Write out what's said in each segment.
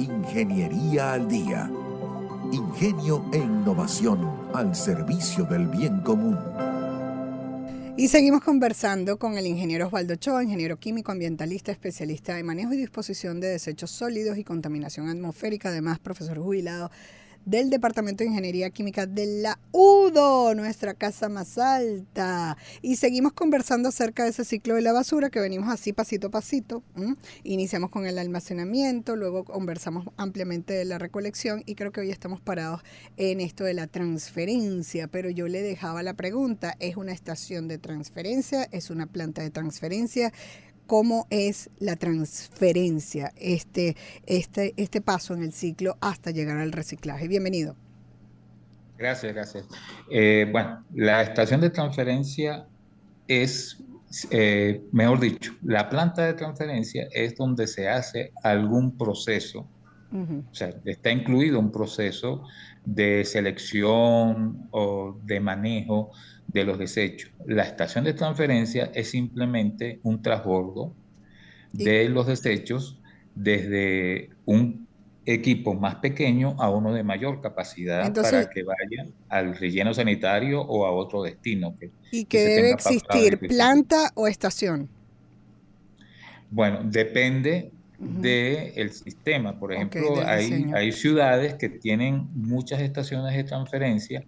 Ingeniería al Día. Ingenio e innovación al servicio del bien común. Y seguimos conversando con el ingeniero Osvaldo Ochoa, ingeniero químico ambientalista, especialista en manejo y disposición de desechos sólidos y contaminación atmosférica, además profesor jubilado del Departamento de Ingeniería Química de la UDO, nuestra casa más alta. Y seguimos conversando acerca de ese ciclo de la basura que venimos así pasito a pasito. Iniciamos con el almacenamiento, luego conversamos ampliamente de la recolección y creo que hoy estamos parados en esto de la transferencia. Pero yo le dejaba la pregunta, ¿es una estación de transferencia? ¿Es una planta de transferencia? ¿Cómo es la transferencia, este paso en el ciclo hasta llegar al reciclaje? Bienvenido. Gracias. Bueno, la estación de transferencia es, mejor dicho, la planta de transferencia es donde se hace algún proceso. O sea, está incluido un proceso de selección o de manejo de los desechos. La estación de transferencia es simplemente un transbordo Y de los desechos desde un equipo más pequeño a uno de mayor capacidad entonces, para que vaya al relleno sanitario o a otro destino ¿y que qué se debe tenga pautado en existir, principio. planta o estación? Bueno, depende Ujú. del sistema. Por Ok, ejemplo, del hay, diseño. hay ciudades que tienen muchas estaciones de transferencia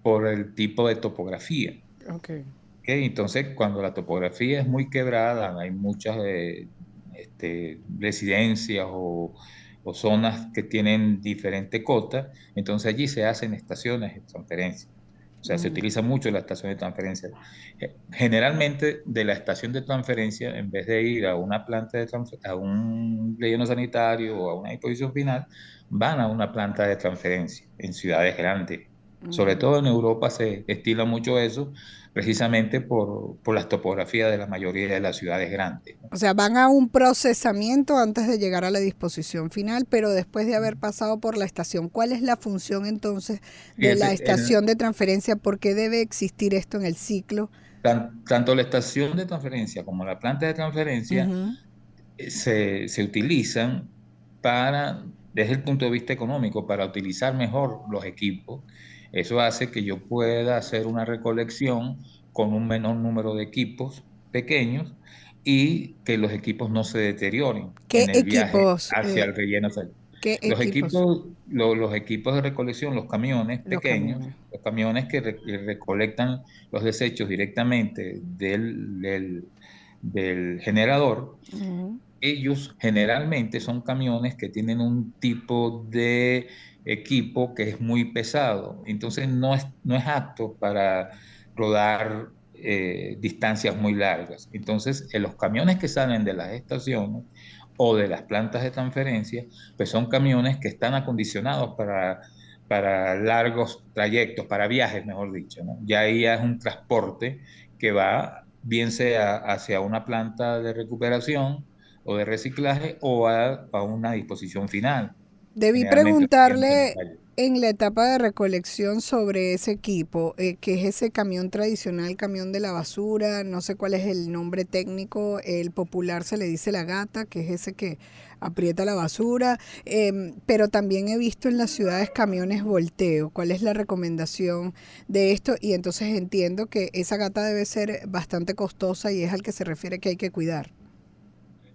por el tipo de topografía. Ok. ¿Ok? Entonces, cuando la topografía es muy quebrada, hay muchas residencias o zonas que tienen diferente cota, entonces allí se hacen estaciones de transferencia. O sea, se utiliza mucho la estación de transferencia. Generalmente, de la estación de transferencia, en vez de ir a una planta a un relleno sanitario o a una disposición final, van a una planta de transferencia en ciudades grandes. Sobre todo en Europa se estila mucho eso, precisamente por las topografías de la mayoría de las ciudades grandes, ¿no? O sea, van a un procesamiento antes de llegar a la disposición final, pero después de haber pasado por la estación. ¿Cuál es la función entonces de la Fíjense, estación de transferencia? ¿Por qué debe existir esto en el ciclo? tanto la estación de transferencia como la planta de transferencia Ujú. se utilizan desde el punto de vista económico, para utilizar mejor los equipos. Eso hace que yo pueda hacer una recolección con un menor número de equipos pequeños y que los equipos no se deterioren ¿Qué en el viaje equipos? hacia el relleno. ¿Qué equipos? Los equipos de recolección, los camiones Los pequeños, camiones. los camiones que recolectan los desechos directamente del generador, Ujú. ellos generalmente son camiones que tienen un tipo de equipo que es muy pesado, entonces no es apto para rodar distancias muy largas. Entonces, en los camiones que salen de las estaciones o de las plantas de transferencia, pues son camiones que están acondicionados para largos trayectos, para viajes, mejor dicho, ¿no? Ya ahí es un transporte que va bien sea hacia una planta de recuperación o de reciclaje o a una disposición final, Debí generalmente relleno preguntarle sanitario. en la etapa de recolección sobre ese equipo, que es ese camión tradicional, camión de la basura, no sé cuál es el nombre técnico, el popular se le dice la gata, que es ese que aprieta la basura, pero también he visto en las ciudades camiones volteo. ¿Cuál es la recomendación de esto? Y entonces entiendo que esa gata debe ser bastante costosa y es al que se refiere que hay que cuidar.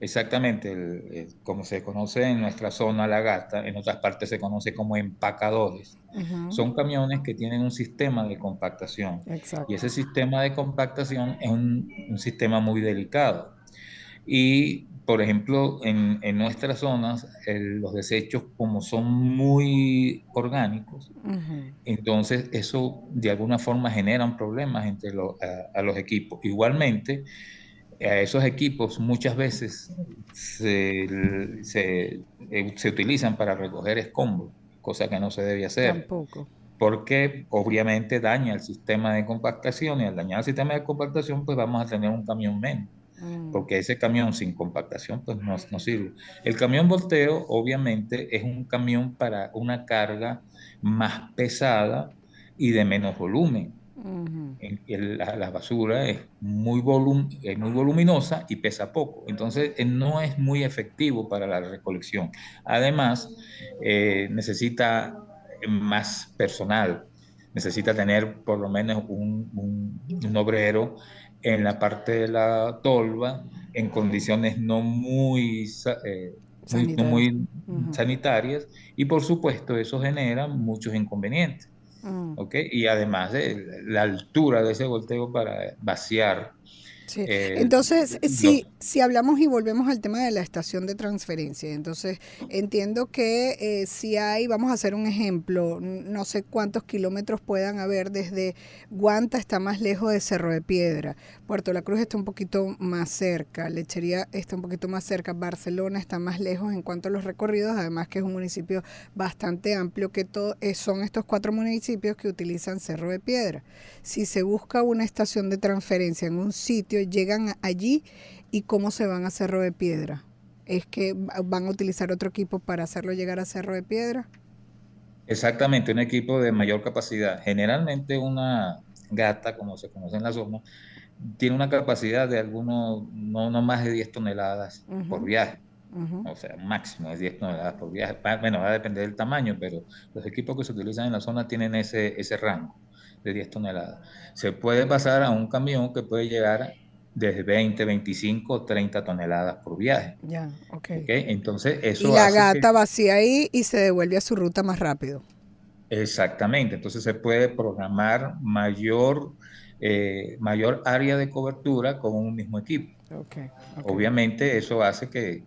Exactamente, como se conoce en nuestra zona la gata, en otras partes se conoce como empacadores. Ujú. Son camiones que tienen un sistema de compactación y Exacto. ese sistema de compactación es un sistema muy delicado. Y, por ejemplo, en nuestras zonas, los desechos, como son muy orgánicos, Ujú. entonces eso de alguna forma genera problemas a los equipos. Igualmente, a esos equipos muchas veces se utilizan para recoger escombros, cosa que no se debe hacer, Tampoco. porque obviamente daña el sistema de compactación, y al dañar el sistema de compactación, pues vamos a tener un camión menos, Mm. porque ese camión sin compactación pues no sirve. El camión volteo obviamente es un camión para una carga más pesada y de menos volumen. Ujú. La basura es muy voluminosa y pesa poco. Entonces, no es muy efectivo para la recolección. Además, necesita más personal. Necesita tener por lo menos un obrero en la parte de la tolva en condiciones no Sanitario. muy Ujú. sanitarias, y por supuesto eso genera muchos inconvenientes. Mm. ¿Ok? Y además de la altura de ese volteo para vaciar Sí, eh, entonces, los... si hablamos y volvemos al tema de la estación de transferencia, entonces entiendo que si hay, vamos a hacer un ejemplo, no sé cuántos kilómetros puedan haber desde Guanta está más lejos de Cerro de Piedra, Puerto La Cruz está un poquito más cerca, Lechería está un poquito más cerca, Barcelona está más lejos en cuanto a los recorridos, además que es un municipio bastante amplio, que son estos 4 municipios que utilizan Cerro de Piedra. Si se busca una estación de transferencia en un sitio, llegan allí y cómo se van a Cerro de Piedra. ¿Es que van a utilizar otro equipo para hacerlo llegar a Cerro de Piedra? Exactamente, un equipo de mayor capacidad. Generalmente una gata, como se conoce en la zona, tiene una capacidad de algunos, no más de 10 toneladas por Ujú, viaje. ujú. O sea, un máximo de 10 toneladas por viaje. Bueno, va a depender del tamaño, pero los equipos que se utilizan en la zona tienen ese rango de 10 toneladas. Se puede pasar a un camión que puede llegar desde 20, 25, 30 toneladas por viaje. Ya, ok. ¿Ok? Entonces, Y eso la hace que... gata vacía ahí y se devuelve a su ruta más rápido. Exactamente. Entonces, se puede programar mayor área de cobertura con un mismo equipo. Ok, ok. Obviamente, eso hace que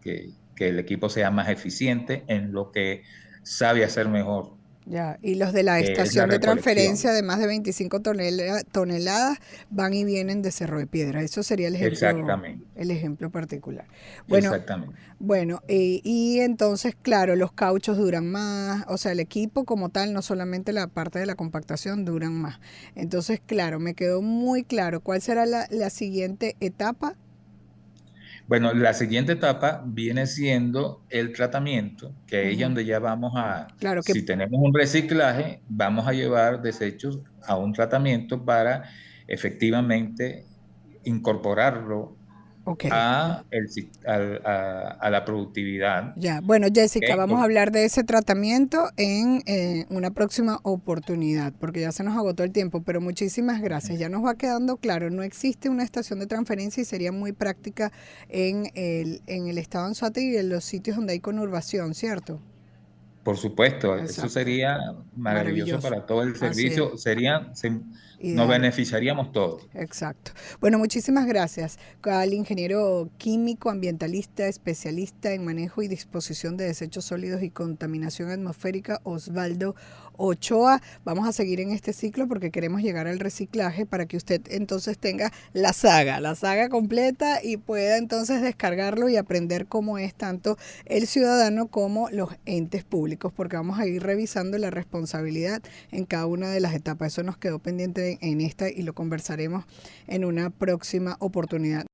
el equipo sea más eficiente en lo que sabe hacer mejor, Ya, y los de la que es la estación de transferencia recolección. de más de 25 toneladas van y vienen de Cerro de Piedra. Eso sería Exactamente, el ejemplo particular. Bueno, exactamente. bueno, y entonces, claro, los cauchos duran más, o sea, el equipo como tal, no solamente la parte de la compactación, duran más. Entonces, claro, me quedó muy claro. ¿Cuál será la siguiente etapa? Bueno, la siguiente etapa viene siendo el tratamiento, que es Ujú. donde ya vamos a, Claro que, si tenemos un reciclaje, vamos a llevar desechos a un tratamiento para efectivamente incorporarlo ok. a la productividad. Ya, bueno, ¿Ok? Jessica, vamos a hablar de ese tratamiento en una próxima oportunidad, porque ya se nos agotó el tiempo, pero muchísimas gracias. Ya nos va quedando claro, no existe una estación de transferencia y sería muy práctica en el estado de Anzoátegui y en los sitios donde hay conurbación, ¿cierto? Por supuesto, eso Exacto, sería maravilloso maravilloso. para todo el Así es, servicio, nos ideal. beneficiaríamos todos. Exacto. Bueno, muchísimas gracias al ingeniero químico, ambientalista, especialista en manejo y disposición de desechos sólidos y contaminación atmosférica, Osvaldo Ochoa. Vamos a seguir en este ciclo porque queremos llegar al reciclaje para que usted entonces tenga la saga completa y pueda entonces descargarlo y aprender cómo es tanto el ciudadano como los entes públicos, porque vamos a ir revisando la responsabilidad en cada una de las etapas. Eso nos quedó pendiente en esta y lo conversaremos en una próxima oportunidad.